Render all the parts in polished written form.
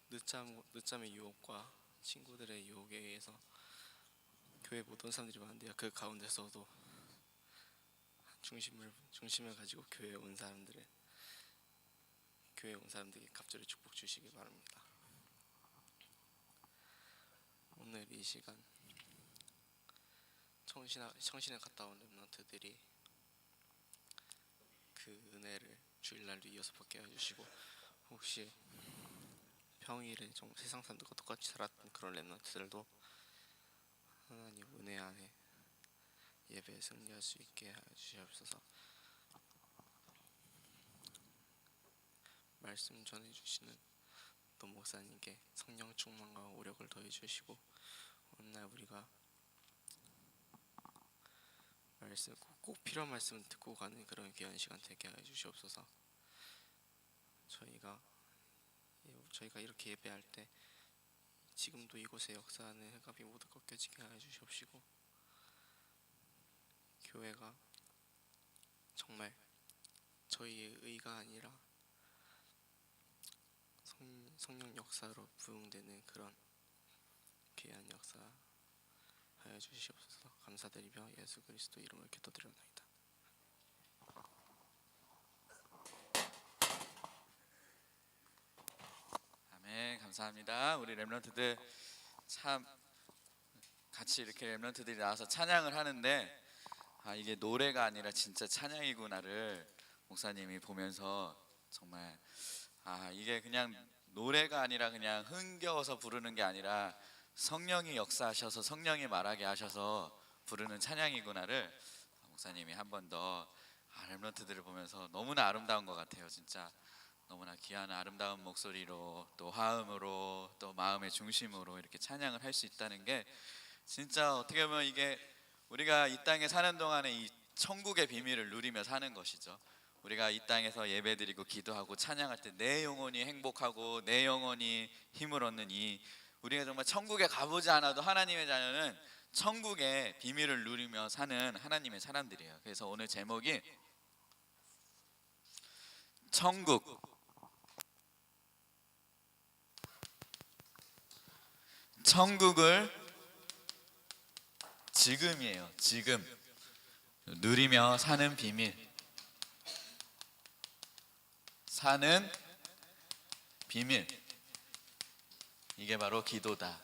늦잠의 유혹과 친구들의 유혹에 의해서 교회 못 온 사람들이 많은데요. 그 가운데서도 중심을 가지고 교회에 온 사람들에게 갑절의 축복 주시기 바랍니다. 오늘 이 시간 청신에 갔다 온 렘넌트들이 그 은혜를 주일날도 이어서 받게 해주시고, 혹시 평일에 세상 사람들과 똑같이 살았던 그런 렘넌트들도 하나님 은혜 안에 예배에 승리할 수 있게 해주시옵소서. 말씀 전해주시는 또 목사님께 성령 충만과 오력을 더해주시고, 오늘 우리가 꼭 필요한 말씀을 듣고 가는 그런 귀한 시간 되게 해주시옵소서. 저희가 이렇게 예배할 때 지금도 이곳에 역사하는 흑암이 모두 꺾여지게 해주시옵시고, 교회가 정말 저희의 의가 아니라 성령 역사로 부흥되는 그런 귀한 역사 하여 주시옵소서. 감사드리며 예수 그리스도 이름으로 기도드려옵나이다. 아멘. 감사합니다. 우리 렘넌트들 참 같이 이렇게 렘넌트들이 나와서 찬양을 하는데, 이게 노래가 아니라 진짜 찬양이구나를 목사님이 보면서 정말 이게 그냥 노래가 아니라 그냥 흥겨워서 부르는 게 아니라 성령이 역사하셔서 성령이 말하게 하셔서 부르는 찬양이구나를 목사님이 한 번 더 렘넌트들을 보면서 너무나 아름다운 것 같아요. 진짜 너무나 귀한 아름다운 목소리로 또 화음으로 또 마음의 중심으로 이렇게 찬양을 할 수 있다는 게 진짜 어떻게 보면 이게 우리가 이 땅에 사는 동안에 이 천국의 비밀을 누리며 사는 것이죠. 우리가 이 땅에서 예배드리고 기도하고 찬양할 때 내 영혼이 행복하고 내 영혼이 힘을 얻는 우리가 정말 천국에 가보지 않아도 하나님의 자녀는 천국의 비밀을 누리며 사는 하나님의 사람들이에요. 그래서 오늘 제목이 천국을 지금이에요. 지금 누리며 사는 비밀. 사는 비밀. 이게 바로 기도다.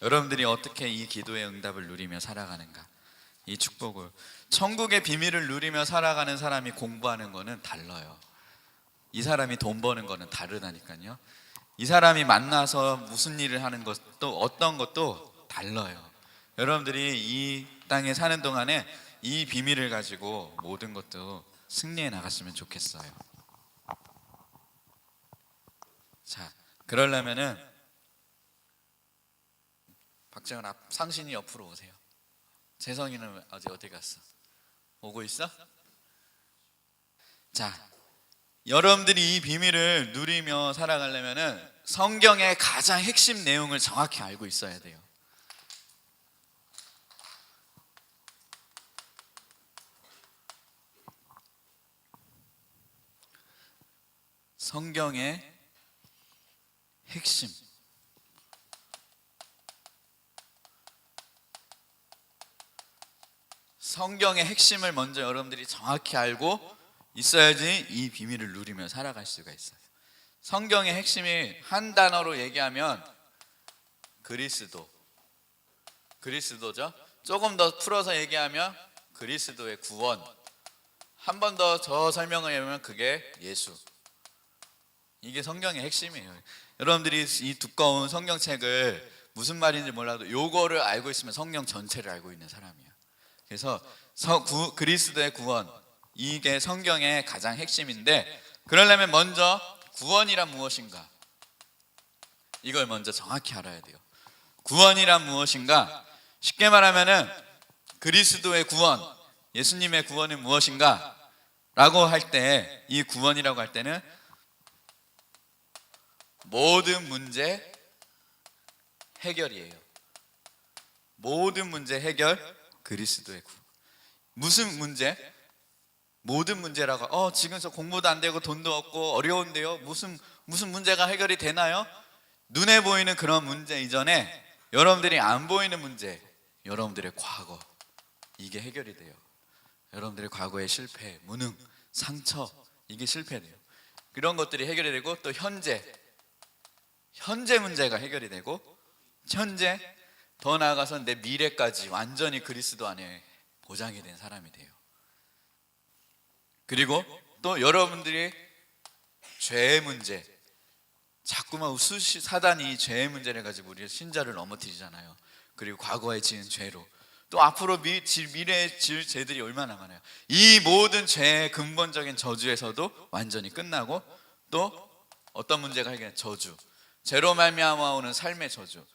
여러분들이 어떻게 이 기도의 응답을 누리며 살아가는가? 이 축복을, 천국의 비밀을 누리며 살아가는 사람이 공부하는 거는 달라요. 이 사람이 돈 버는 거는 다르다니까요. 이 사람이 만나서 무슨 일을 하는 것도 어떤 것도 달라요. 여러분들이 이 땅에 사는 동안에 이 비밀을 가지고 모든 것도 승리해 나갔으면 좋겠어요. 자, 그러려면은 박재원 상신이 옆으로 오세요. 재성이는 어디 갔어? 오고 있어? 자, 여러분들이 이 비밀을 누리며 살아가려면은 성경의 가장 핵심 내용을 정확히 알고 있어야 돼요. 성경의 핵심. 성경의 핵심을 먼저 여러분들이 정확히 알고 있어야지 이 비밀을 누리며 살아갈 수가 있어요. 성경의 핵심이 한 단어로 얘기하면 그리스도죠. 조금 더 풀어서 얘기하면 그리스도의 구원. 한 번 더 설명을 해보면 그게 예수. 이게 성경의 핵심이에요. 여러분들이 이 두꺼운 성경책을 무슨 말인지 몰라도 요거를 알고 있으면 성경 전체를 알고 있는 사람이에요. 그래서 그리스도의 구원, 이게 성경의 가장 핵심인데, 그러려면 먼저 구원이란 무엇인가, 이걸 먼저 정확히 알아야 돼요. 구원이란 무엇인가? 쉽게 말하면은 그리스도의 구원, 예수님의 구원은 무엇인가? 라고 할 때, 이 구원이라고 할 때는 모든 문제 해결이에요. 모든 문제 해결, 그리스도의 구원. 무슨 문제? 모든 문제라고 지금 저 공부도 안 되고 돈도 없고 어려운데요? 무슨 무슨 문제가 해결이 되나요? 눈에 보이는 그런 문제 이전에 여러분들이 안 보이는 문제, 여러분들의 과거, 이게 해결이 돼요. 여러분들의 과거의 실패, 무능, 상처, 이게 실패돼요. 그런 것들이 해결이 되고, 또 현재 문제가 해결이 되고, 현재 더 나아가서 내 미래까지 완전히 그리스도 안에 보장이 된 사람이 돼요. 그리고 또 여러분들이 죄의 문제, 자꾸만 사단이 죄의 문제를 가지고 우리 신자를 넘어뜨리잖아요. 그리고 과거에 지은 죄로, 또 앞으로 미래에 지을 죄들이 얼마나 많아요. 이 모든 죄의 근본적인 저주에서도 완전히 끝나고, 또 어떤 문제가 해결? 저주, 죄로 말미암아 오는 삶의 저주.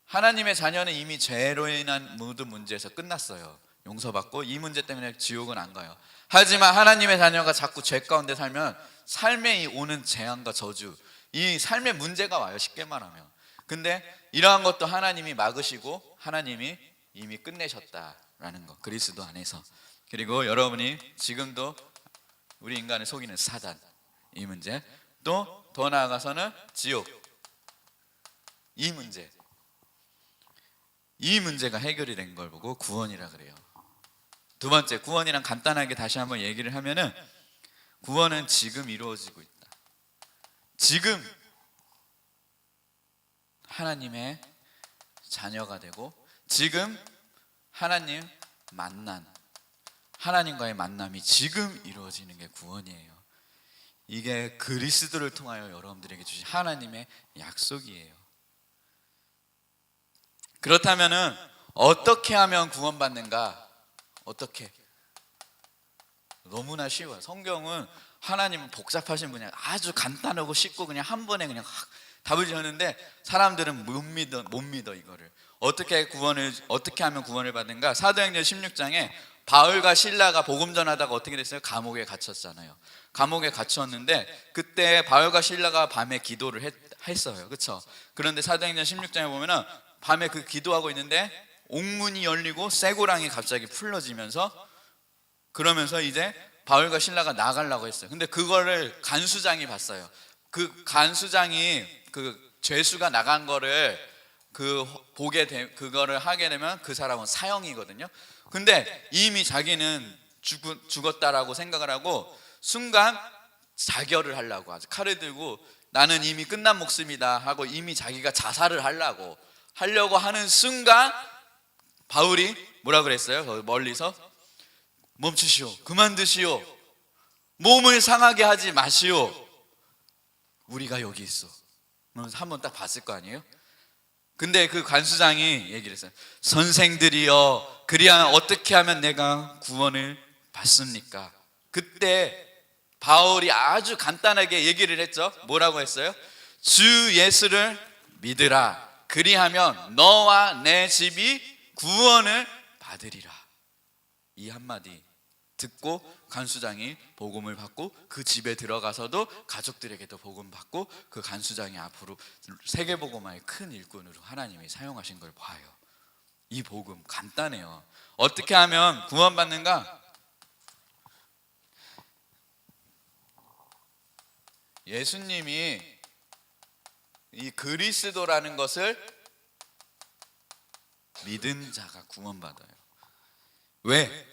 하나님의 자녀는 이미 죄로 인한 모든 문제에서 끝났어요. 용서받고 이 문제 때문에 지옥은 안 가요. 하지만 하나님의 자녀가 자꾸 죄 가운데 살면 삶에 오는 재앙과 저주, 이 삶의 문제가 와요, 쉽게 말하면. 근데 이러한 것도 하나님이 막으시고 하나님이 이미 끝내셨다라는 거, 그리스도 안에서. 그리고 여러분이 지금도 우리 인간을 속이는 사단, 이 문제, 또 더 나아가서는 지옥, 이 문제가 해결이 된 걸 보고 구원이라 그래요. 두 번째, 구원이랑 간단하게 다시 한번 얘기를 하면은, 구원은 지금 이루어지고 있다. 지금 하나님의 자녀가 되고, 지금 하나님과의 만남이 지금 이루어지는 게 구원이에요. 이게 그리스도를 통하여 여러분들에게 주신 하나님의 약속이에요. 그렇다면은 어떻게 하면 구원받는가? 어떻게? 너무나 쉬워요. 성경은 하나님은 복잡하신 분이 아니라 아주 간단하고 쉽고 그냥 한 번에 그냥 답을 지었는데, 사람들은 못 믿어 이거를. 어떻게 하면 구원을 받는가? 사도행전 16장에 바울과 실라가 복음 전하다가 어떻게 됐어요? 감옥에 갇혔잖아요. 감옥에 갇혔는데 그때 바울과 실라가 밤에 기도를 했어요. 그렇죠? 그런데 사도행전 16장에 보면은 밤에 그 기도하고 있는데 옥문이 열리고 쇠고랑이 갑자기 풀러지면서, 그러면서 이제 바울과 실라가 나가려고 했어요. 근데 그거를 간수장이 봤어요. 그 간수장이 그 죄수가 나간 거를 그거를 하게 되면 그 사람은 사형이거든요. 근데 이미 자기는 죽었다라고 생각을 하고 순간 자결을 하려고, 아주 칼을 들고 나는 이미 끝난 목숨이다 하고 이미 자기가 자살을 하려고 하는 순간, 바울이 뭐라 그랬어요? 멀리서 멈추시오, 그만두시오, 몸을 상하게 하지 마시오, 우리가 여기 있어. 한번 딱 봤을 거 아니에요? 근데 그 관수장이 얘기를 했어요. 선생들이여, 그리하면 어떻게 하면 내가 구원을 받습니까? 그때 바울이 아주 간단하게 얘기를 했죠. 뭐라고 했어요? 주 예수를 믿으라, 그리하면 너와 내 집이 구원을 받으리라. 이 한마디 듣고 간수장이 복음을 받고 그 집에 들어가서도 가족들에게도 복음 받고, 그 간수장이 앞으로 세계복음화의 큰 일꾼으로 하나님이 사용하신 걸 봐요. 이 복음 간단해요. 어떻게 하면 구원받는가? 예수님이 이 그리스도라는 것을 믿은 자가 구원받아요. 왜?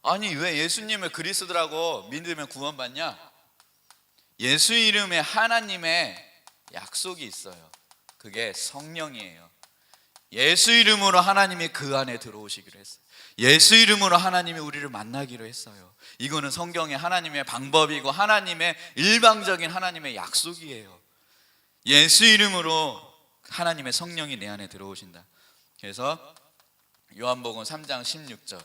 아니, 왜 예수님을 그리스도라고 믿으면 구원받냐? 예수 이름에 하나님의 약속이 있어요. 그게 성령이에요. 예수 이름으로 하나님이 그 안에 들어오시기로 했어요. 예수 이름으로 하나님이 우리를 만나기로 했어요. 이거는 성경의 하나님의 방법이고 하나님의 일방적인 하나님의 약속이에요. 예수 이름으로 하나님의 성령이 내 안에 들어오신다. 그래서 요한복음 3장 16절,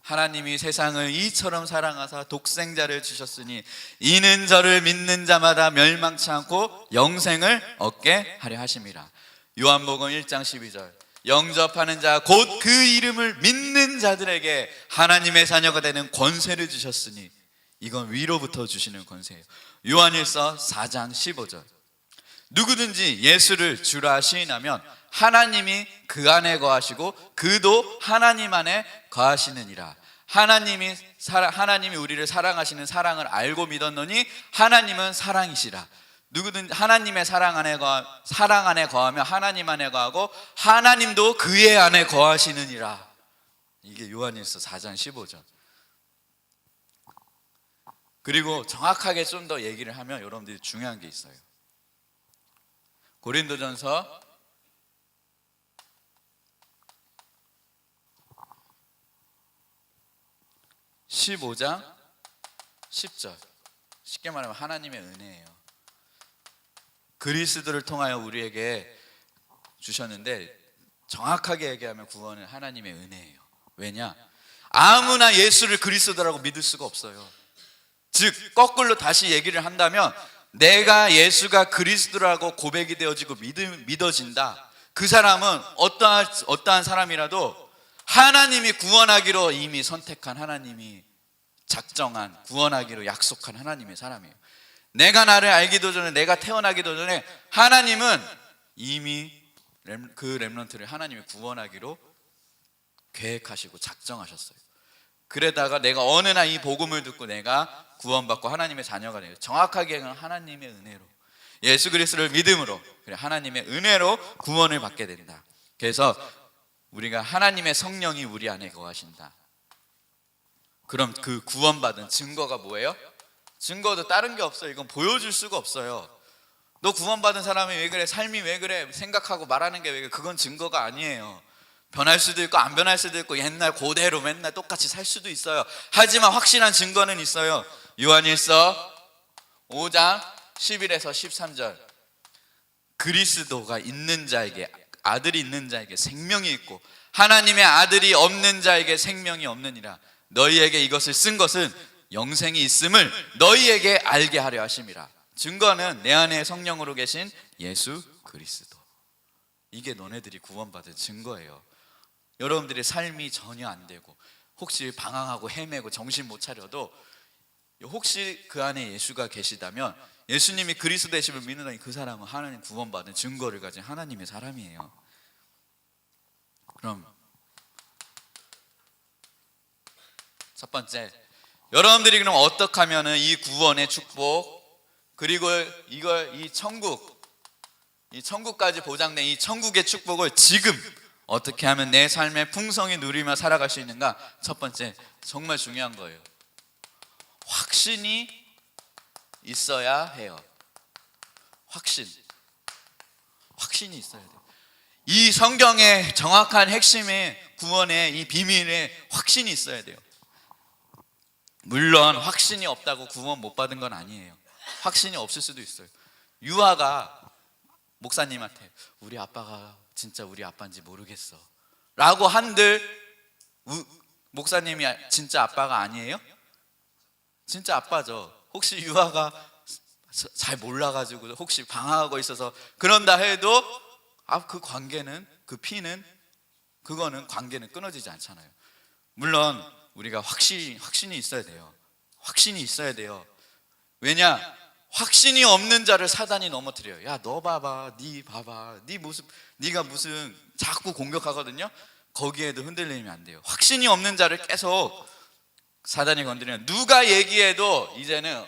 하나님이 세상을 이처럼 사랑하사 독생자를 주셨으니 이는 저를 믿는 자마다 멸망치 않고 영생을 얻게 하려 하심이라. 요한복음 1장 12절, 영접하는 자 곧 그 이름을 믿는 자들에게 하나님의 자녀가 되는 권세를 주셨으니, 이건 위로부터 주시는 권세예요. 요한일서 4장 15절, 누구든지 예수를 주라 시인하면 하나님이 그 안에 거하시고 그도 하나님 안에 거하시느니라. 하나님이 우리를 사랑하시는 사랑을 알고 믿었노니 하나님은 사랑이시라. 누구든 하나님의 사랑 안에 거하며 하나님 안에 거하고 하나님도 그의 안에 거하시느니라. 이게 요한일서 4장 15절. 그리고 정확하게 좀 더 얘기를 하면 여러분들이 중요한 게 있어요. 고린도전서 15장 10절. 쉽게 말하면 하나님의 은혜예요. 그리스도를 통하여 우리에게 주셨는데 정확하게 얘기하면 구원은 하나님의 은혜예요. 왜냐? 아무나 예수를 그리스도라고 믿을 수가 없어요. 즉 거꾸로 다시 얘기를 한다면 내가 예수가 그리스도라고 고백이 되어지고 믿어진다. 그 사람은 어떠한 사람이라도 하나님이 구원하기로 이미 선택한, 하나님이 작정한, 구원하기로 약속한 하나님의 사람이에요. 내가 나를 알기도 전에, 내가 태어나기도 전에 하나님은 이미 그 렘넌트를 하나님이 구원하기로 계획하시고 작정하셨어요. 그러다가 내가 어느 날 이 복음을 듣고 내가 구원받고 하나님의 자녀가 돼요. 정확하게 하나님의 은혜로, 예수 그리스도를 믿음으로, 그래 하나님의 은혜로 구원을 받게 된다. 그래서 우리가 하나님의 성령이 우리 안에 거하신다. 그럼 그 구원받은 증거가 뭐예요? 증거도 다른 게 없어요. 이건 보여줄 수가 없어요. 너 구원받은 사람이 왜 그래, 삶이 왜 그래 생각하고 말하는 게 왜 그래, 그건 증거가 아니에요. 변할 수도 있고 안 변할 수도 있고 옛날 그대로 맨날 똑같이 살 수도 있어요. 하지만 확실한 증거는 있어요. 요한일서 5장 11에서 13절. 그리스도가 있는 자에게, 아들이 있는 자에게 생명이 있고 하나님의 아들이 없는 자에게 생명이 없느니라. 너희에게 이것을 쓴 것은 영생이 있음을 너희에게 알게 하려 하심이라. 증거는 내 안에 성령으로 계신 예수 그리스도. 이게 너네들이 구원받은 증거예요. 여러분들의 삶이 전혀 안 되고 혹시 방황하고 헤매고 정신 못 차려도 혹시 그 안에 예수가 계시다면, 예수님이 그리스도 되심을 믿는다니 그 사람은 하나님 구원받은 증거를 가진 하나님의 사람이에요. 그럼 첫 번째, 여러분들이 그럼 어떻게 하면은 이 구원의 축복, 그리고 이 천국까지 보장된 이 천국의 축복을 지금 어떻게 하면 내 삶의 풍성히 누리며 살아갈 수 있는가? 첫 번째, 정말 중요한 거예요. 확신이 있어야 해요. 확신이 있어야 돼요. 이 성경의 정확한 핵심의 구원의 이 비밀에 확신이 있어야 돼요. 물론 확신이 없다고 구원 못 받은 건 아니에요. 확신이 없을 수도 있어요. 유아가 목사님한테 우리 아빠가 진짜 우리 아빠인지 모르겠어 라고 한들 목사님이 진짜 아빠가 아니에요? 진짜 아빠죠. 혹시 유아가 잘 몰라가지고 혹시 방황하고 있어서 그런다 해도 그 관계는, 그 피는, 그거는 관계는 끊어지지 않잖아요. 물론 우리가 확신이 있어야 돼요. 확신이 있어야 돼요. 왜냐? 확신이 없는 자를 사단이 넘어뜨려요. 야, 너 봐봐, 네가 무슨 자꾸 공격하거든요. 거기에도 흔들리면 안 돼요. 확신이 없는 자를 계속 사단이 건드리면 누가 얘기해도 이제는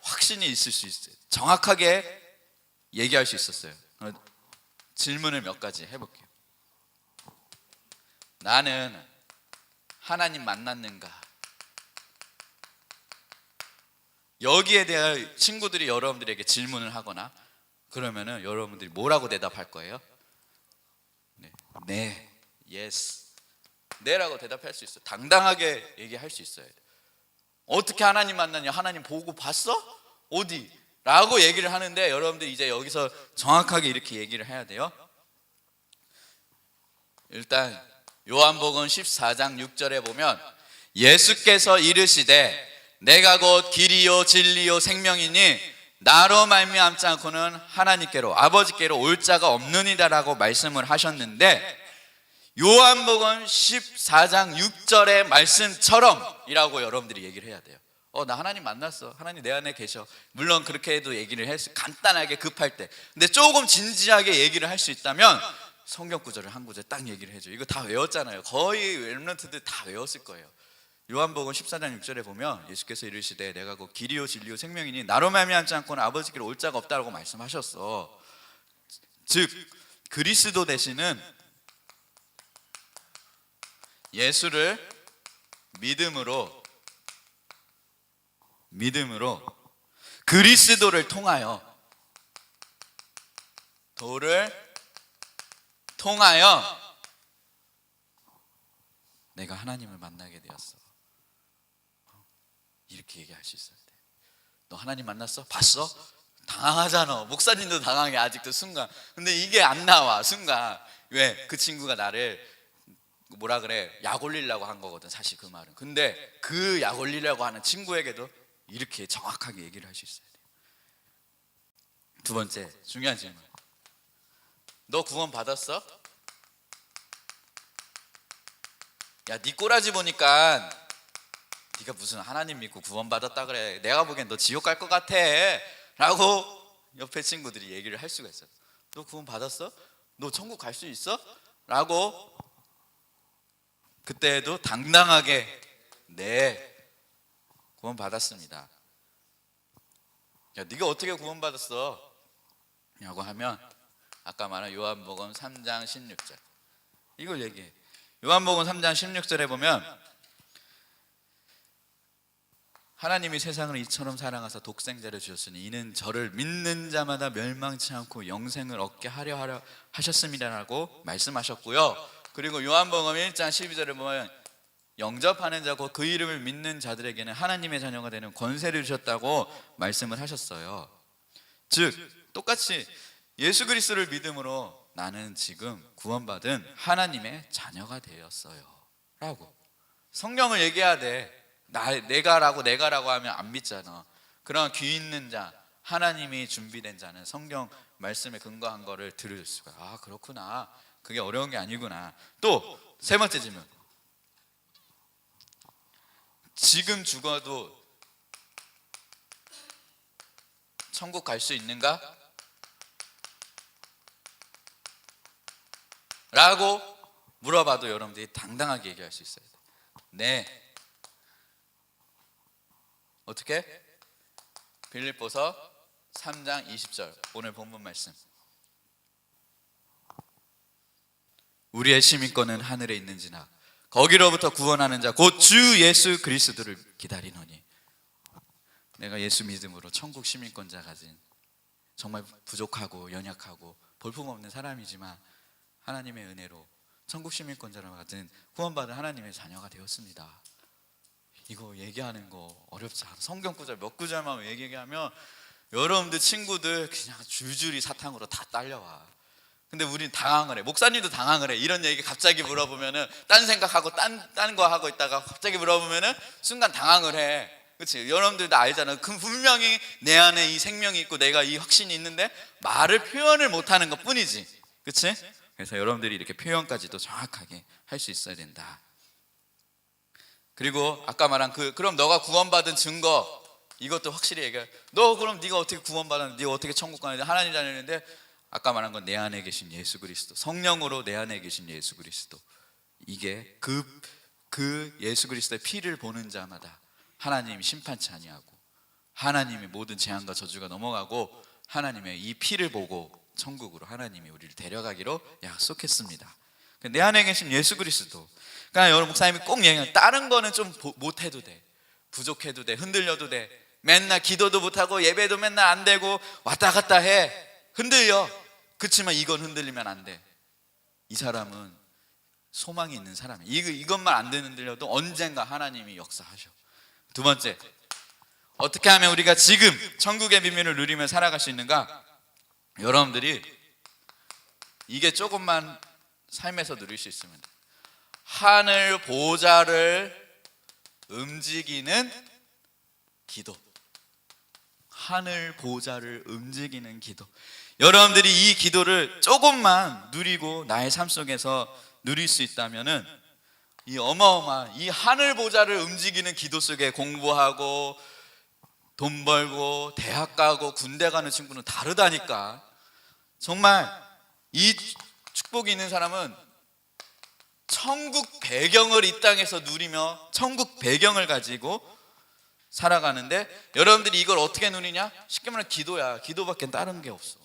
확신이 있을 수 있어요. 정확하게 얘기할 수 있었어요. 질문을 몇 가지 해볼게요. 나는 하나님 만났는가? 여기에 대한 친구들이 여러분들에게 질문을 하거나 그러면은 여러분들이 뭐라고 대답할 거예요? 네, yes, 네라고 대답할 수 있어요. 당당하게 얘기할 수 있어요. 어떻게 하나님 만났냐? 하나님 보고 봤어? 어디? 라고 얘기를 하는데 여러분들 이제 여기서 정확하게 이렇게 얘기를 해야 돼요. 일단 요한복음 14장 6절에 보면 예수께서 이르시되 내가 곧 길이요 진리요 생명이니 나로 말미암지 않고는 하나님께로 아버지께로 올 자가 없느니라라고 말씀을 하셨는데, 요한복음 14장 6절의 말씀처럼이라고 여러분들이 얘기를 해야 돼요. 나 하나님 만났어. 하나님 내 안에 계셔. 물론 그렇게 해도 얘기를 했어. 간단하게 급할 때. 근데 조금 진지하게 얘기를 할 수 있다면 성경 구절을 한 구절 딱 얘기를 해줘. 이거 다 외웠잖아요. 거의 렘넌트들 다 외웠을 거예요. 요한복음 14장 6절에 보면 예수께서 이르시되 내가 곧 길이요 진리요 생명이니 나로 말미암지 않고는 아버지께로 올 자가 없다라고 말씀하셨어. 즉 그리스도 되시는 예수를 믿음으로 그리스도를 통하여 내가 하나님을 만나게 되었어. 이렇게 얘기할 수 있어야 돼. 너 하나님 만났어? 봤어? 당황하잖아. 목사님도 당황해 아직도 순간. 근데 이게 안 나와 순간. 왜? 그 친구가 나를 뭐라 그래? 약 올리려고 한 거거든 사실 그 말은. 근데 그 약 올리려고 하는 친구에게도 이렇게 정확하게 얘기를 할 수 있어야 돼. 두 번째 중요한 질문. 너 구원 받았어? 야, 네 꼬라지 보니까 네가 무슨 하나님 믿고 구원 받았다 그래. 내가 보기엔 너 지옥 갈 것 같아. 라고 옆에 친구들이 얘기를 할 수가 있어요. 너 구원 받았어? 너 천국 갈 수 있어? 라고 그때도 당당하게 네, 구원 받았습니다. 야, 네가 어떻게 구원 받았어? 라고 하면 아까 말한 요한복음 3장 16절 이걸 얘기해. 요한복음 3장 16절에 보면 하나님이 세상을 이처럼 사랑하사 독생자를 주셨으니 이는 저를 믿는 자마다 멸망치 않고 영생을 얻게 하려 하셨습니다라고 말씀하셨고요. 그리고 요한복음 1장 12절에 보면 영접하는 자고 그 이름을 믿는 자들에게는 하나님의 자녀가 되는 권세를 주셨다고 말씀을 하셨어요. 즉 똑같이 예수 그리스도를 믿음으로 나는 지금 구원받은 하나님의 자녀가 되었어요 라고 성경을 얘기해야 돼. 내가라고 하면 안 믿잖아. 그런 귀 있는 자, 하나님이 준비된 자는 성경 말씀에 근거한 거를 들을 수가. 아 그렇구나. 그게 어려운 게 아니구나. 또 세 번째 질문. 지금 죽어도 천국 갈 수 있는가? 라고 물어봐도 여러분들이 당당하게 얘기할 수 있어야 돼. 네. 어떻게? 빌립보서 3장 20절 오늘 본문 말씀. 우리의 시민권은 하늘에 있는지나 거기로부터 구원하는 자 곧 주 예수 그리스도를 기다리노니. 내가 예수 믿음으로 천국 시민권자 가진 정말 부족하고 연약하고 볼품없는 사람이지만 하나님의 은혜로 천국 시민권자로 가진 구원받은 하나님의 자녀가 되었습니다. 이거 얘기하는 거 어렵지 않아. 성경 구절 몇 구절만 얘기하면 여러분들 친구들 그냥 줄줄이 사탕으로 다 딸려와. 근데 우린 당황을 해. 목사님도 당황을 해. 이런 얘기 갑자기 물어보면은 딴 생각하고 딴 거 하고 있다가 갑자기 물어보면은 순간 당황을 해. 그렇지? 여러분들도 알잖아. 그 분명히 내 안에 이 생명이 있고 내가 이 확신이 있는데 말을 표현을 못하는 것 뿐이지. 그렇지? 그래서 여러분들이 이렇게 표현까지도 정확하게 할 수 있어야 된다. 그리고 아까 말한 그럼 너가 구원받은 증거 이것도 확실히 얘기해. 너 그럼 네가 어떻게 구원받았는데 네가 어떻게 천국 가는데 하나님 자녀인데 아까 말한 건 내 안에 계신 예수 그리스도 성령으로 내 안에 계신 예수 그리스도 이게 그 예수 그리스도의 피를 보는 자마다 하나님이 심판치 아니하고 하나님이 모든 재앙과 저주가 넘어가고 하나님의 이 피를 보고 천국으로 하나님이 우리를 데려가기로 약속했습니다. 내 안에 계신 예수 그리스도. 그러니까 여러분 목사님이 꼭 얘기해요. 다른 거는 좀 못해도 돼. 부족해도 돼. 흔들려도 돼. 맨날 기도도 못하고 예배도 맨날 안 되고 왔다 갔다 해. 흔들려. 그렇지만 이건 흔들리면 안 돼. 이 사람은 소망이 있는 사람이야. 이것만 안 흔들려도 언젠가 하나님이 역사하셔. 두 번째, 어떻게 하면 우리가 지금 천국의 비밀을 누리며 살아갈 수 있는가? 여러분들이 이게 조금만 삶에서 누릴 수 있으면 돼. 하늘 보좌를 움직이는 기도. 하늘 보좌를 움직이는 기도. 여러분들이 이 기도를 조금만 누리고 나의 삶 속에서 누릴 수 있다면은 이 어마어마한 이 하늘 보좌를 움직이는 기도 속에 공부하고 돈 벌고 대학 가고 군대 가는 친구는 다르다니까. 정말 이 축복이 있는 사람은 천국 배경을 이 땅에서 누리며 천국 배경을 가지고 살아가는데, 여러분들이 이걸 어떻게 누리냐? 쉽게 말하면 기도야. 기도밖에 다른 게 없어.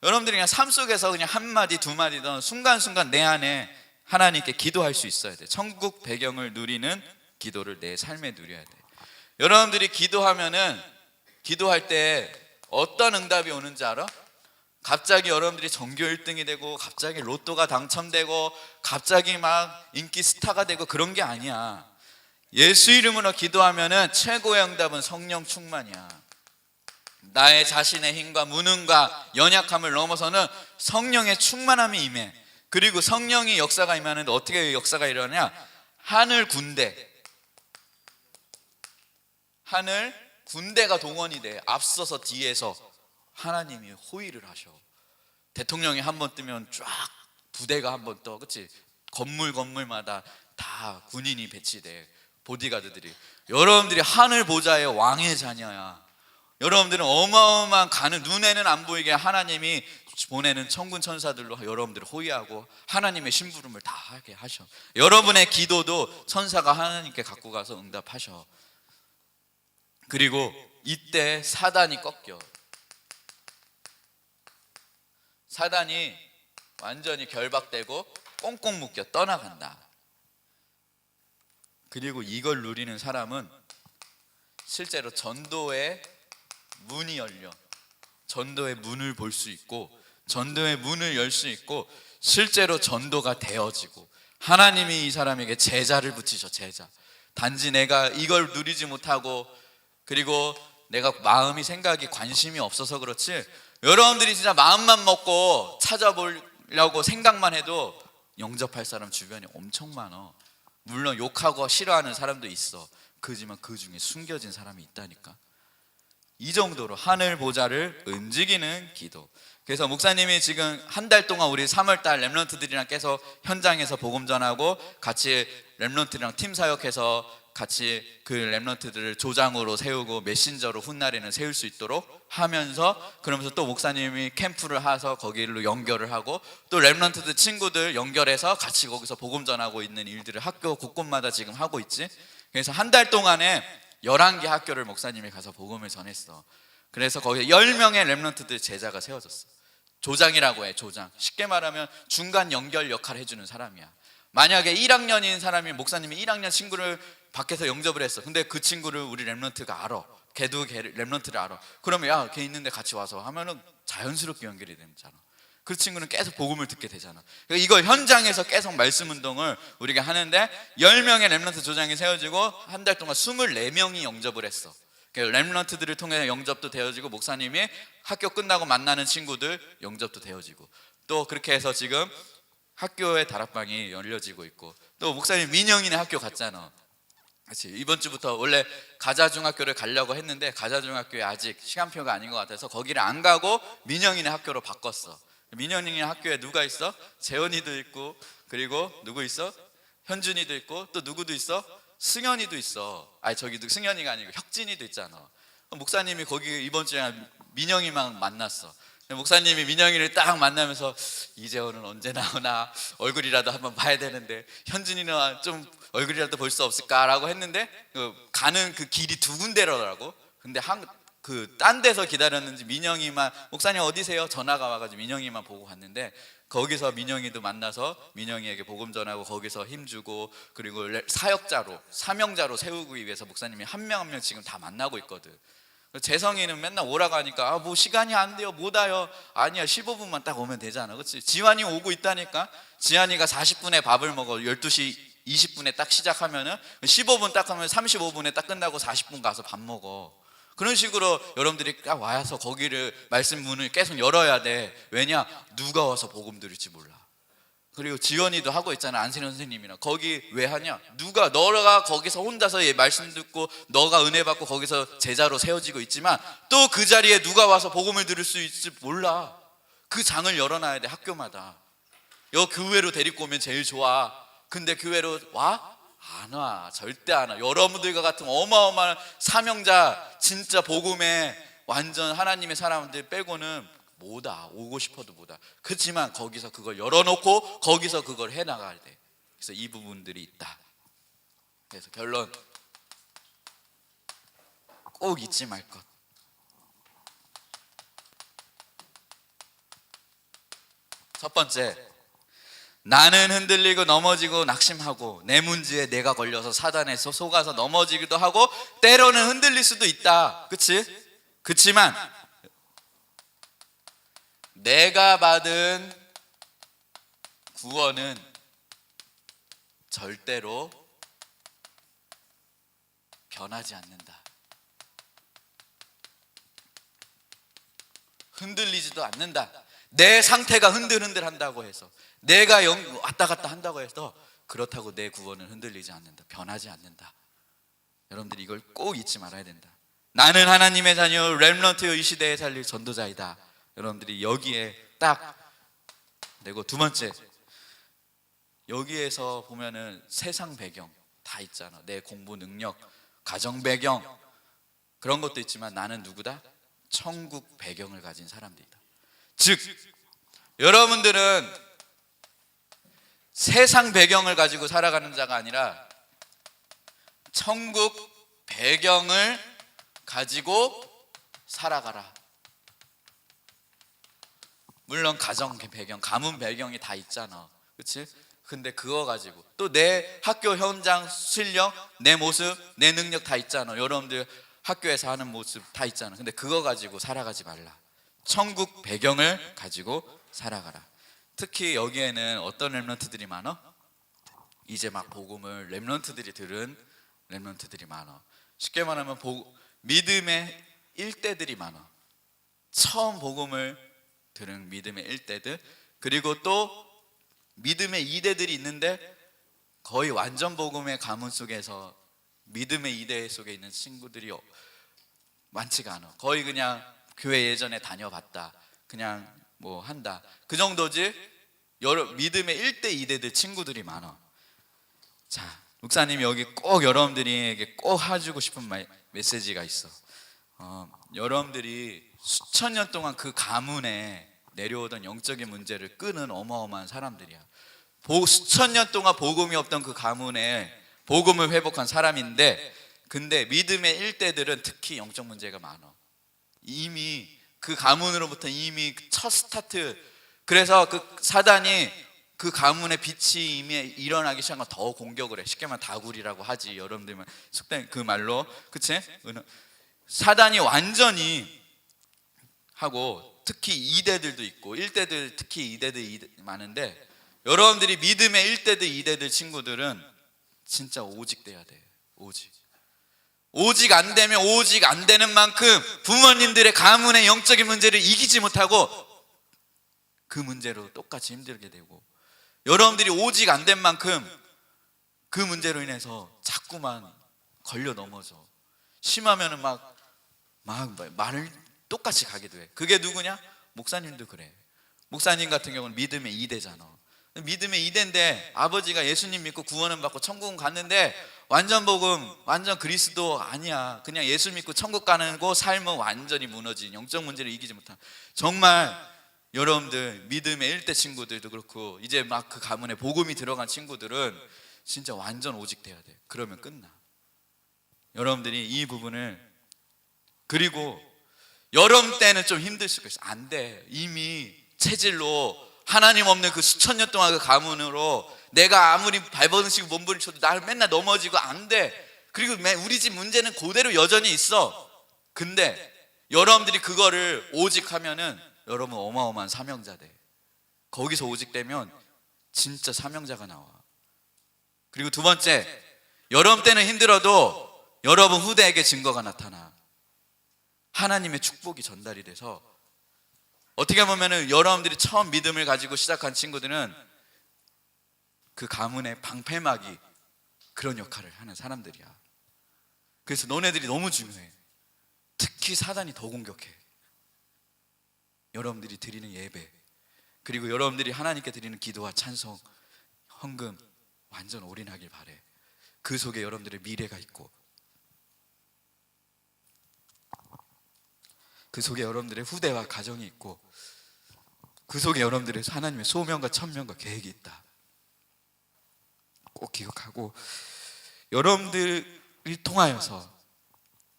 여러분들이 그냥 삶 속에서 그냥 한 마디 두 마디든 순간순간 내 안에 하나님께 기도할 수 있어야 돼. 천국 배경을 누리는 기도를 내 삶에 누려야 돼. 여러분들이 기도하면은, 기도할 때 어떤 응답이 오는지 알아? 갑자기 여러분들이 전교 1등이 되고, 갑자기 로또가 당첨되고, 갑자기 막 인기 스타가 되고 그런 게 아니야. 예수 이름으로 기도하면은 최고의 응답은 성령 충만이야. 나의 자신의 힘과 무능과 연약함을 넘어서는 성령의 충만함이 임해. 그리고 성령이 역사가 임하는데 어떻게 역사가 일어나냐? 하늘 군대가 동원이 돼. 앞서서 뒤에서 하나님이 호위를 하셔. 대통령이 한 번 뜨면 쫙 부대가 한 번 떠, 그치? 건물마다 다 군인이 배치돼. 보디가드들이. 여러분들이 하늘 보좌의 왕의 자녀야. 여러분들은 어마어마한 가는, 눈에는 안 보이게 하나님이 보내는 천군 천사들로 여러분들을 호위하고 하나님의 심부름을 다 하게 하셔. 여러분의 기도도 천사가 하나님께 갖고 가서 응답하셔. 그리고 이때 사단이 꺾여. 사단이 완전히 결박되고 꽁꽁 묶여 떠나간다. 그리고 이걸 누리는 사람은 실제로 전도의 문이 열려. 전도의 문을 볼 수 있고, 전도의 문을 열 수 있고, 실제로 전도가 되어지고, 하나님이 이 사람에게 제자를 붙이셔. 제자. 단지 내가 이걸 누리지 못하고, 그리고 내가 마음이, 생각이, 관심이 없어서 그렇지, 여러분들이 진짜 마음만 먹고 찾아보려고 생각만 해도 영접할 사람 주변에 엄청 많아. 물론 욕하고 싫어하는 사람도 있어. 그지만 그 중에 숨겨진 사람이 있다니까. 이 정도로 하늘 보좌를 움직이는 기도. 그래서 목사님이 지금 한 달 동안 우리 3월달 렘넌트들이랑 계속 현장에서 복음 전하고, 같이 렘넌트랑 팀 사역해서 같이 그 렘넌트들을 조장으로 세우고 메신저로 훗날에는 세울 수 있도록 하면서, 그러면서 또 목사님이 캠프를 해서 거기로 연결을 하고, 또 렘넌트들 친구들 연결해서 같이 거기서 복음 전하고 있는 일들을 학교 곳곳마다 지금 하고 있지. 그래서 한 달 동안에 11개 학교를 목사님이 가서 복음을 전했어. 그래서 거기에 10명의 렘넌트들 제자가 세워졌어. 조장이라고 해. 조장. 쉽게 말하면 중간 연결 역할을 해주는 사람이야. 만약에 1학년인 사람이, 목사님이 1학년 친구를 밖에서 영접을 했어. 근데 그 친구를 우리 렘넌트가 알아. 걔도 렘넌트를 알아. 그러면 야, 걔 있는데 같이 와서 하면은 자연스럽게 연결이 되잖아. 그 친구는 계속 복음을 듣게 되잖아. 그러니까 이걸 현장에서 계속 말씀 운동을 우리가 하는데, 10명의 렘넌트 조장이 세워지고 한 달 동안 24명이 영접을 했어. 렘넌트들을 통해 영접도 되어지고, 목사님이 학교 끝나고 만나는 친구들 영접도 되어지고, 또 그렇게 해서 지금 학교의 다락방이 열려지고 있고, 또 목사님 민영이네 학교 갔잖아. 그렇지. 이번 주부터 원래 가자중학교를 가려고 했는데 가자중학교에 아직 시간표가 아닌 것 같아서 거기를 안 가고 민영이네 학교로 바꿨어. 민영이네 학교에 누가 있어? 재원이도 있고, 그리고 누구 있어? 현준이도 있고, 또 누구도 있어? 승현이도 있어. 아니, 저기 승현이가 아니고 혁진이도 있잖아. 목사님이 거기 이번 주에 민영이만 만났어. 목사님이 민영이를 딱 만나면서 이재원은 언제 나오나, 얼굴이라도 한번 봐야 되는데, 현준이는 좀 얼굴이라도 볼 수 없을까라고 했는데, 가는 그 길이 두 군데라고. 근데 딴 데서 기다렸는지 민영이만, 목사님 어디세요? 전화가 와가지고 민영이만 보고 갔는데, 거기서 민영이도 만나서 민영이에게 복음 전하고, 거기서 힘주고, 그리고 사역자로, 사명자로 세우기 위해서 목사님이 한 명 한 명 지금 다 만나고 있거든. 재성이는 맨날 오라고 하니까 뭐 시간이 안 돼요, 못 와요. 아니야, 15분만 딱 오면 되잖아. 그렇지? 지환이 오고 있다니까. 지환이가 40분에 밥을 먹어. 12시 20분에 딱 시작하면은 15분 딱 하면 35분에 딱 끝나고 40분 가서 밥 먹어. 그런 식으로 여러분들이 딱 와서 거기를, 말씀 문을 계속 열어야 돼. 왜냐? 누가 와서 복음 들을지 몰라. 그리고 지원이도 하고 있잖아, 안세현 선생님이랑. 거기 왜 하냐? 너가 거기서 혼자서 말씀 듣고 너가 은혜 받고 거기서 제자로 세워지고 있지만, 또 그 자리에 누가 와서 복음을 들을 수 있을지 몰라. 그 장을 열어놔야 돼, 학교마다. 교회로 데리고 오면 제일 좋아. 근데 교회로 와? 안 와. 절대 안 와. 여러분들과 같은 어마어마한 사명자, 진짜 복음에 완전 하나님의 사람들 빼고는 못 와. 오고 싶어도 못 와. 그렇지만 거기서 그걸 열어놓고 거기서 그걸 해나가야 돼. 그래서 이 부분들이 있다. 그래서 결론, 꼭 잊지 말 것. 첫 번째, 나는 흔들리고 넘어지고 낙심하고 내 문제에 내가 걸려서 사단에서 속아서 넘어지기도 하고 때로는 흔들릴 수도 있다. 그치? 그치만 내가 받은 구원은 절대로 변하지 않는다. 흔들리지도 않는다. 내 상태가 흔들흔들 한다고 해서, 내가 왔다 갔다 한다고 해서 그렇다고 내 구원은 흔들리지 않는다. 변하지 않는다. 여러분들이 이걸 꼭 잊지 말아야 된다. 나는 하나님의 자녀, 렘넌트여 이 시대에 살릴 전도자이다. 여러분들이 여기에 딱 내고, 두 번째, 여기에서 보면은 세상 배경 다 있잖아. 내 공부 능력, 가정 배경 그런 것도 있지만 나는 누구다? 천국 배경을 가진 사람들이다. 즉 여러분들은 세상 배경을 가지고 살아가는 자가 아니라 천국 배경을 가지고 살아가라. 물론 가정 배경, 가문 배경이 다 있잖아. 그렇지? 근데 그거 가지고 또 내 학교 현장 실력, 내 모습, 내 능력 다 있잖아. 여러분들 학교에서 하는 모습 다 있잖아. 근데 그거 가지고 살아가지 말라. 천국 배경을 가지고 살아가라. 특히 여기에는 어떤 렘넌트들이 많아? 이제 막 복음을 렘넌트들이 들은 렘넌트들이 많아. 쉽게 말하면 믿음의 일대들이 많아. 처음 복음을 들은 믿음의 일대들, 그리고 또 믿음의 이대들이 있는데 거의 완전 복음의 가문 속에서 믿음의 이대 속에 있는 친구들이 많지가 않아. 거의 그냥 교회 예전에 다녀봤다, 그냥 뭐 한다, 그 정도지. 믿음의 1대 2대들 친구들이 많아. 자, 목사님이 여기 꼭 여러분들에게 꼭 해주고 싶은 메시지가 있어. 여러분들이 수천 년 동안 그 가문에 내려오던 영적인 문제를 끄는 어마어마한 사람들이야. 수천 년 동안 복음이 없던 그 가문에 복음을 회복한 사람인데, 근데 믿음의 일대들은 특히 영적 문제가 많아. 이미 그 가문으로부터 이미 첫 스타트, 그래서 그 사단이 그 가문의 빛이 이미 일어나기 시작하면 더 공격을 해. 쉽게 말하면 다굴이라고 하지. 여러분들만 속된 그 말로, 그치? 사단이 완전히 하고, 특히 2대들도 있고 1대들, 특히 2대들 많은데, 여러분들이 믿음의 1대들 2대들 친구들은 진짜 오직 돼야 돼. 오직 안 되면 오직 안 되는 만큼 부모님들의 가문의 영적인 문제를 이기지 못하고 그 문제로 똑같이 힘들게 되고, 여러분들이 오직 안 된 만큼 그 문제로 인해서 자꾸만 걸려 넘어져. 심하면은 막 말을 똑같이 가기도 해. 그게 누구냐? 목사님도 그래. 목사님 같은 경우는 믿음의 2대잖아. 믿음의 2대인데 아버지가 예수님 믿고 구원은 받고 천국은 갔는데 완전 복음, 완전 그리스도 아니야. 그냥 예수 믿고 천국 가는 거 삶은 완전히 무너진, 영적 문제를 이기지 못한. 정말 여러분들 믿음의 1대 친구들도 그렇고 이제 막 그 가문에 복음이 들어간 친구들은 진짜 완전 오직 돼야 돼. 그러면 끝나. 여러분들이 이 부분을, 그리고 여러분 때는 좀 힘들 수가 있어. 안 돼. 이미 체질로 하나님 없는 그 수천 년 동안 그 가문으로 내가 아무리 발버둥치고 몸부림쳐도 나를 맨날 넘어지고 안 돼. 그리고 우리 집 문제는 그대로 여전히 있어. 근데 여러분들이 그거를 오직하면은 여러분 어마어마한 사명자 돼. 거기서 오직되면 진짜 사명자가 나와. 그리고 두 번째, 여러분 때는 힘들어도 여러분 후대에게 증거가 나타나. 하나님의 축복이 전달이 돼서, 어떻게 보면은 여러분들이 처음 믿음을 가지고 시작한 친구들은 그 가문의 방패막이 그런 역할을 하는 사람들이야. 그래서 너네들이 너무 중요해. 특히 사단이 더 공격해. 여러분들이 드리는 예배, 그리고 여러분들이 하나님께 드리는 기도와 찬송, 헌금 완전 올인하길 바래. 그 속에 여러분들의 미래가 있고, 그 속에 여러분들의 후대와 가정이 있고, 그 속에 여러분들의 하나님의 소명과 천명과 계획이 있다. 꼭 기억하고 여러분들을 통하여서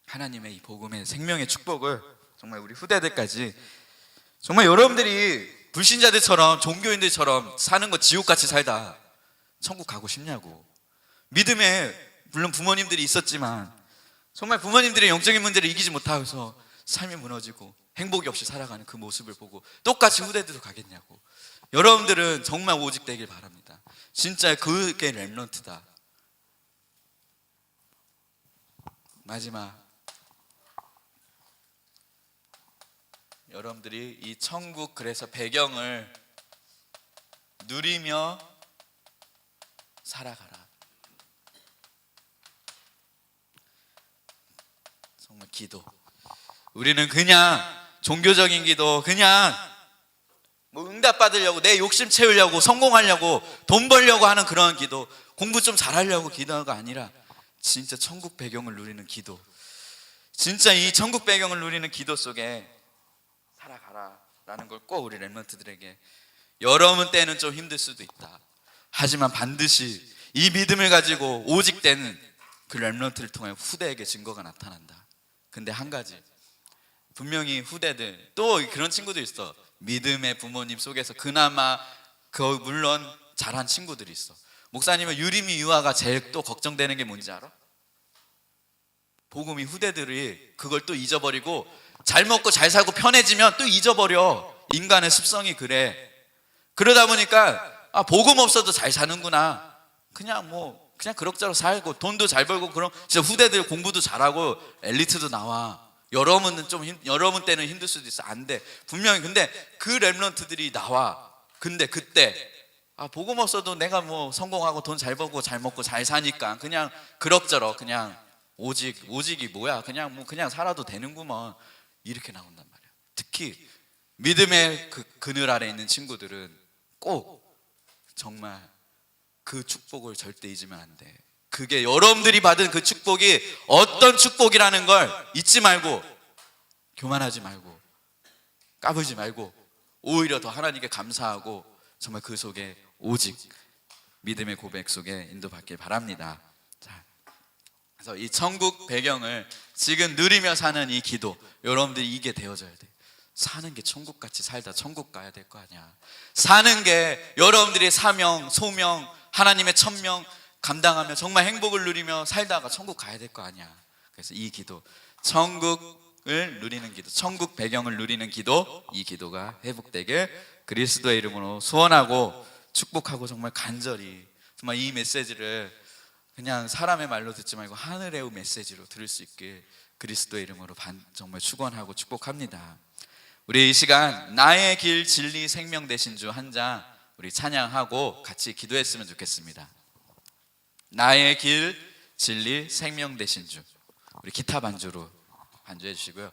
하나님의 이 복음의 생명의 축복을 정말 우리 후대들까지 정말 여러분들이 불신자들처럼 종교인들처럼 사는 거 지옥같이 살다 천국 가고 싶냐고. 믿음에 물론 부모님들이 있었지만 정말 부모님들의 영적인 문제를 이기지 못하면서 삶이 무너지고 행복이 없이 살아가는 그 모습을 보고 똑같이 후대들도 가겠냐고. 여러분들은 정말 오직 되길 바랍니다. 진짜 그게 렘넌트다. 마지막, 여러분들이 이 천국 그래서 배경을 누리며 살아가라. 정말 기도, 우리는 그냥 종교적인 기도, 그냥 뭐 응답 받으려고, 내 욕심 채우려고, 성공하려고, 돈 벌려고 하는 그런 기도, 공부 좀 잘하려고 기도가 아니라 진짜 천국 배경을 누리는 기도, 진짜 이 천국 배경을 누리는 기도 속에 살아가라 라는 걸 꼭 우리 렘넌트들에게, 여러분 때는 좀 힘들 수도 있다, 하지만 반드시 이 믿음을 가지고 오직 때는 그 렘넌트를 통해 후대에게 증거가 나타난다. 근데 한 가지, 분명히 후대들 또 그런 친구들 있어. 믿음의 부모님 속에서 그나마 물론 잘한 친구들이 있어. 목사님은 유림이 유아가 제일 또 걱정되는 게 뭔지 알아? 복음이 후대들이 그걸 또 잊어버리고 잘 먹고 잘 살고 편해지면 또 잊어버려. 인간의 습성이 그래. 그러다 보니까 복음 없어도 잘 사는구나, 그냥 그럭저럭 살고 돈도 잘 벌고, 그럼 진짜 후대들 공부도 잘하고 엘리트도 나와. 여러분 때는 힘들 수도 있어. 안 돼. 분명히. 근데 그 렘넌트들이 나와. 근데 그때 복음 없어도 내가 성공하고 돈 잘 벌고 잘 먹고 잘 사니까 그냥 그럭저럭 그냥 오직이 뭐야, 그냥 살아도 되는구먼, 이렇게 나온단 말이야. 특히 믿음의 그늘 아래 있는 친구들은 꼭 정말 그 축복을 절대 잊으면 안 돼. 그게 여러분들이 받은 그 축복이 어떤 축복이라는 걸 잊지 말고, 교만하지 말고, 까불지 말고, 오히려 더 하나님께 감사하고 정말 그 속에 오직 믿음의 고백 속에 인도받길 바랍니다. 자, 그래서 이 천국 배경을 지금 누리며 사는 이 기도, 여러분들이 이게 되어져야 돼. 사는 게 천국같이 살다 천국 가야 될 거 아니야. 사는 게 여러분들의 사명, 소명, 하나님의 천명 감당하며 정말 행복을 누리며 살다가 천국 가야 될 거 아니야. 그래서 이 기도, 천국을 누리는 기도, 천국 배경을 누리는 기도, 이 기도가 회복되길 그리스도의 이름으로 소원하고 축복하고, 정말 간절히 정말 이 메시지를 그냥 사람의 말로 듣지 말고 하늘의 메시지로 들을 수 있길 그리스도의 이름으로 정말 축원하고 축복합니다. 우리 이 시간 나의 길 진리 생명 되신 주 한 장 우리 찬양하고 같이 기도했으면 좋겠습니다. 나의 길 진리 생명 되신 주, 우리 기타 반주로 반주해 주시고요.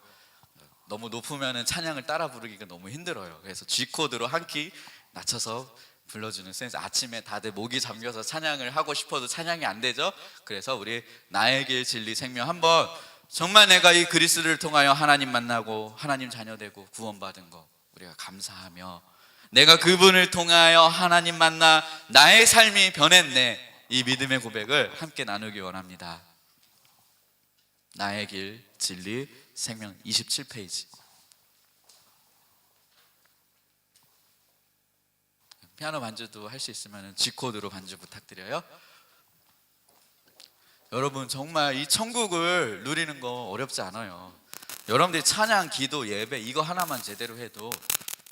너무 높으면 찬양을 따라 부르기가 너무 힘들어요. 그래서 G코드로 한 키 낮춰서 불러주는 센스. 아침에 다들 목이 잠겨서 찬양을 하고 싶어도 찬양이 안 되죠. 그래서 우리 나의 길 진리 생명 한번, 정말 내가 이 그리스도를 통하여 하나님 만나고 하나님 자녀 되고 구원받은 거 우리가 감사하며, 내가 그분을 통하여 하나님 만나 나의 삶이 변했네, 이 믿음의 고백을 함께 나누기 원합니다. 나의 길 진리 생명 27페이지. 피아노 반주도 할 수 있으면 G코드로 반주 부탁드려요. 여러분 정말 이 천국을 누리는 거 어렵지 않아요. 여러분들이 찬양, 기도, 예배 이거 하나만 제대로 해도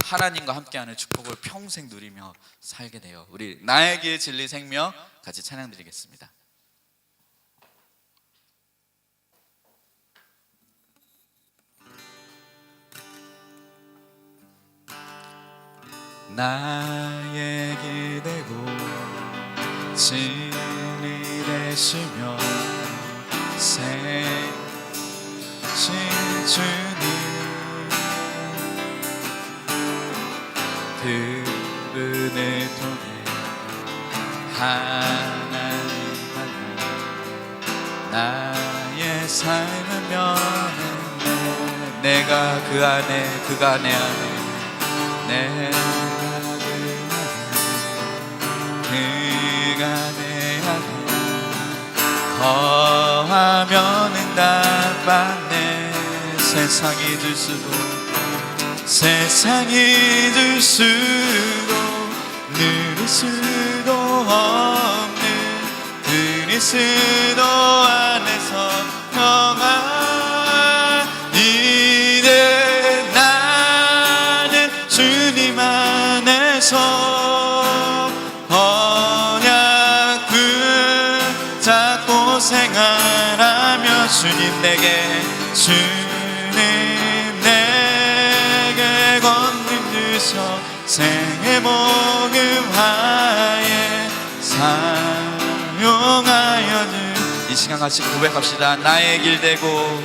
하나님과 함께하는 축복을 평생 누리며 살게 돼요. 우리 나의 길 진리 생명 같이 찬양 드리겠습니다. 나의 길 되고 진리 되시며 생신 주님, 그분을 통해 하나님 만나 나의 삶을 변했네. 내가 그 안에 그가 내 안에 내가 그 안에 거하면 응답받네. 세상이 줄 수도 누릴 수도 없는 그리스도 안에서 평안이네. 나는 주님 안에서 언약 붙잡고 생활하며 주님 내게 권능 주셔 생의 복음화에 사용하여 주. 이 시간 같이 고백합시다. 나의 길 되고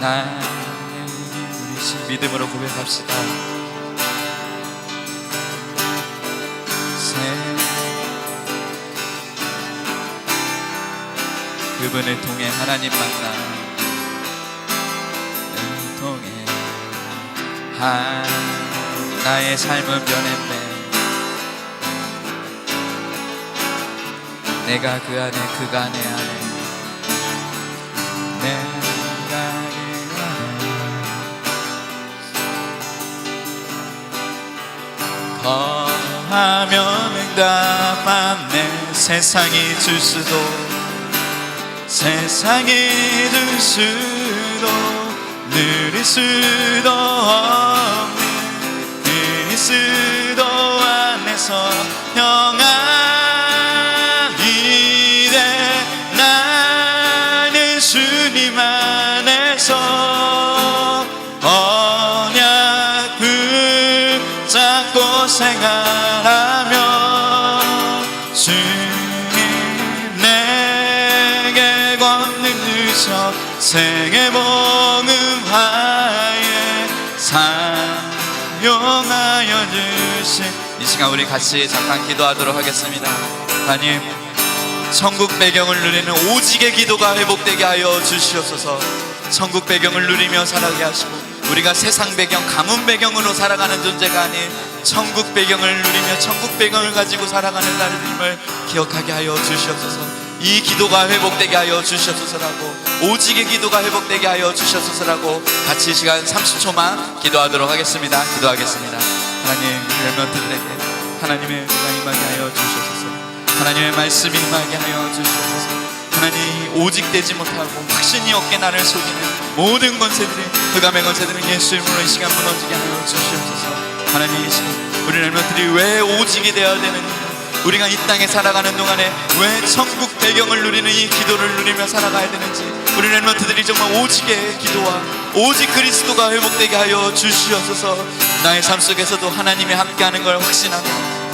나의 길. 우리 믿음으로 고백합시다. 그분을 통해 하나님 만나 통해 나의 삶은 변했네. 내가 그 안에 그가 내 안에 내가 그 안에 거하면 응답받네. 세상이 줄 수도 누릴 수도 없는 그리스도 안에서 평안이네. 나는 주님 안에서 언약 붙잡고 생활하며 주님 내게 권능 주셔 생의 복음화에 사용하여 주신. 이 시간 우리 같이 잠깐 기도하도록 하겠습니다. 하나님, 천국 배경을 누리는 오직의 기도가 회복되게 하여 주시옵소서. 천국 배경을 누리며 살아가게 하시고 우리가 세상 배경, 가문 배경으로 살아가는 존재가 아닌 천국 배경을 누리며 천국 배경을 가지고 살아가는 나님을 기억하게 하여 주시옵소서. 이 기도가 회복되게 하여 주시옵소서라고, 오직의 기도가 회복되게 하여 주시옵소서라고 같이 이 시간 30초만 기도하도록 하겠습니다. 기도하겠습니다. 하나님, 렘넌트들에게 하나님의 은혜가 임하게 하여 주시옵소서. 하나님의 말씀이 임하게 하여 주시옵소서. 하나님, 오직되지 못하고 확신이 없게 나를 속이는 모든 권세들이, 흑암의 권세들은 예수 이름으로 이 시간 무너지게 하여 주시옵소서. 하나님, 이 시간 우리 렘넌트들이 왜 오직이 되어야 되는지, 우리가 이 땅에 살아가는 동안에 왜 천국 배경을 누리는 이 기도를 누리며 살아가야 되는지, 우리 렘넌트들이 정말 오직의 기도와 오직 그리스도가 회복되게 하여 주시옵소서. 나의 삶 속에서도 하나님이 함께하는 걸 확신하며,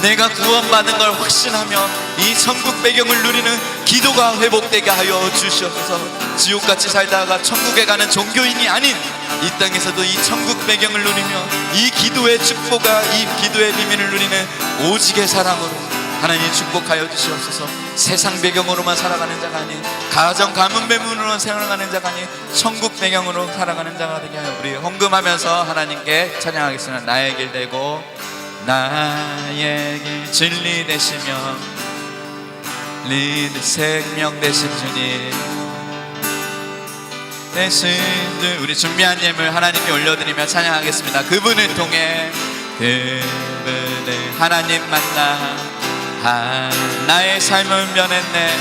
내가 구원받은 걸 확신하며 이 천국 배경을 누리는 기도가 회복되게 하여 주시옵소서. 지옥같이 살다가 천국에 가는 종교인이 아닌 이 땅에서도 이 천국 배경을 누리며 이 기도의 축복과 이 기도의 비밀을 누리는 오직의 사람으로 하나님 축복하여 주시옵소서. 세상 배경으로만 살아가는 자가 아닌, 가정 가문 배문으로 살아가는 자가 아닌 천국 배경으로 살아가는 자가 되게 하여 우리 헌금하면서 하나님께 찬양하겠습니다. 나의 길 되고 나의 길 진리 되시며 리드 생명 되신 주님, 되신 주. 우리 준비한 예물 하나님께 올려드리며 찬양하겠습니다. 그분을 통해 그분을 하나님 만나 나의 삶은 변했네.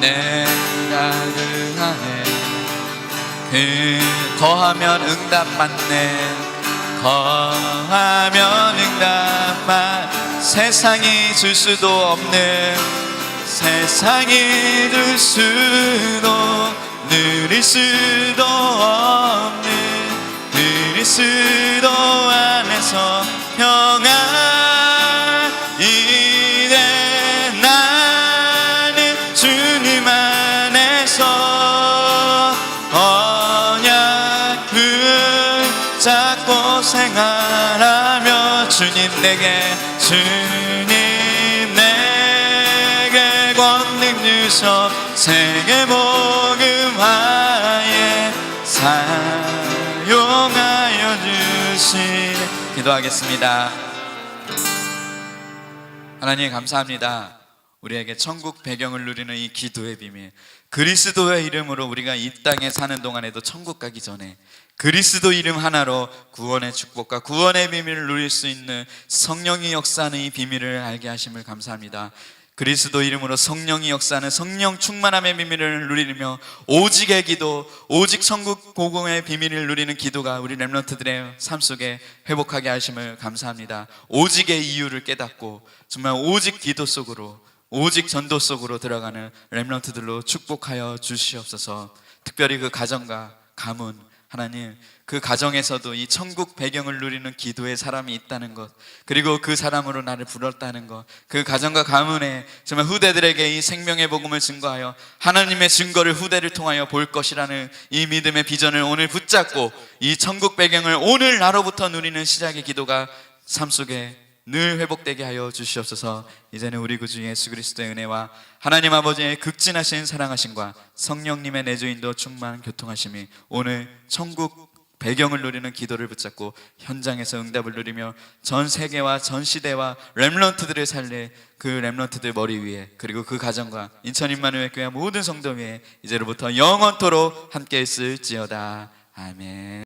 내가 그 안에 거하면 응답받네. 거하면 응답받. 세상이 줄 수도 없는, 세상이 줄 수도 누릴 수도 없는 그리스도 안에서 평안이네. 나는 주님 안에서 언약 붙잡고 생활하며 주님 내게 권능 주셔 생의 복음화에 사용하여 주시네. 기도하겠습니다. 하나님 감사합니다. 우리에게 천국 배경을 누리는 이 기도의 비밀, 그리스도의 이름으로 우리가 이 땅에 사는 동안에도 천국 가기 전에 그리스도 이름 하나로 구원의 축복과 구원의 비밀을 누릴 수 있는 성령이 역사하는 이 비밀을 알게 하심을 감사합니다. 그리스도 이름으로 성령이 역사하는 성령 충만함의 비밀을 누리며 오직의 기도, 오직 천국 고공의 비밀을 누리는 기도가 우리 렘넌트들의 삶 속에 회복하게 하심을 감사합니다. 오직의 이유를 깨닫고 정말 오직 기도 속으로, 오직 전도 속으로 들어가는 렘넌트들로 축복하여 주시옵소서. 특별히 그 가정과 가문, 하나님 그 가정에서도 이 천국 배경을 누리는 기도의 사람이 있다는 것, 그리고 그 사람으로 나를 불렀다는 것, 그 가정과 가문에 정말 후대들에게 이 생명의 복음을 증거하여 하나님의 증거를 후대를 통하여 볼 것이라는 이 믿음의 비전을 오늘 붙잡고 이 천국 배경을 오늘 나로부터 누리는 시작의 기도가 삶 속에 늘 회복되게 하여 주시옵소서. 이제는 우리 구주 예수 그리스도의 은혜와 하나님 아버지의 극진하신 사랑하심과 성령님의 내주인도 충만 교통하심이 오늘 천국 배경을 누리는 기도를 붙잡고 현장에서 응답을 누리며 전 세계와 전 시대와 렘넌트들을 살릴 그 렘넌트들 머리 위에, 그리고 그 가정과 인천 임마누엘 교회 모든 성도 위에 이제로부터 영원토록 함께 있을지어다. 아멘.